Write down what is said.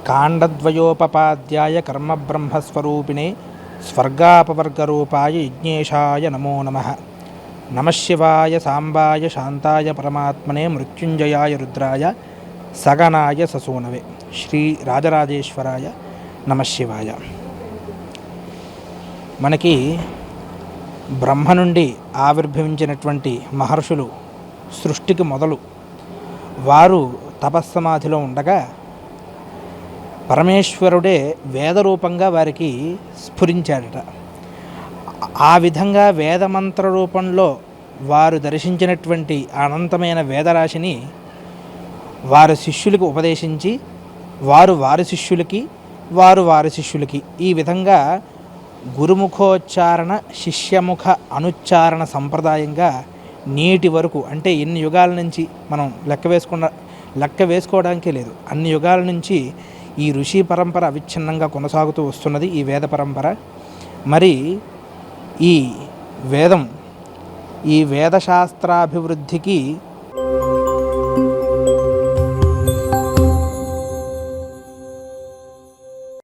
కాండద్వయోపపాద్యాయ కర్మబ్రహ్మస్వరూపిణే స్వర్గాపవర్గరూపాయ యజ్ఞేశాయ నమో నమః. నమశివాయ సాంబాయ శాంతాయ పరమాత్మనే మృత్యుంజయాయ రుద్రాయ సగనాయ ససూనవే. శ్రీ రాజరాజేశ్వరాయ నమశివాయ. మనకి బ్రహ్మ నుండి ఆవిర్భవించినటువంటి మహర్షులు సృష్టికి మొదలు వారు తపస్సమాధిలో ఉండగా పరమేశ్వరుడే వేదరూపంగా వారికి స్ఫురించాడట. ఆ విధంగా వేదమంత్ర రూపంలో వారు దర్శించినటువంటి అనంతమైన వేదరాశిని వారి శిష్యులకు ఉపదేశించి వారి శిష్యులకి వారి శిష్యులకి ఈ విధంగా గురుముఖోచ్చారణ శిష్యముఖ అనుచ్చారణ సంప్రదాయంగా నేటి వరకు, అంటే ఎన్ని యుగాల నుంచి మనం లెక్క వేసుకోవడానికే లేదు, అన్ని యుగాల నుంచి ఈ ఋషి పరంపర అవిచ్ఛిన్నంగా కొనసాగుతూ వస్తున్నది ఈ వేద పరంపర. మరి ఈ వేదశాస్త్రాభివృద్ధికి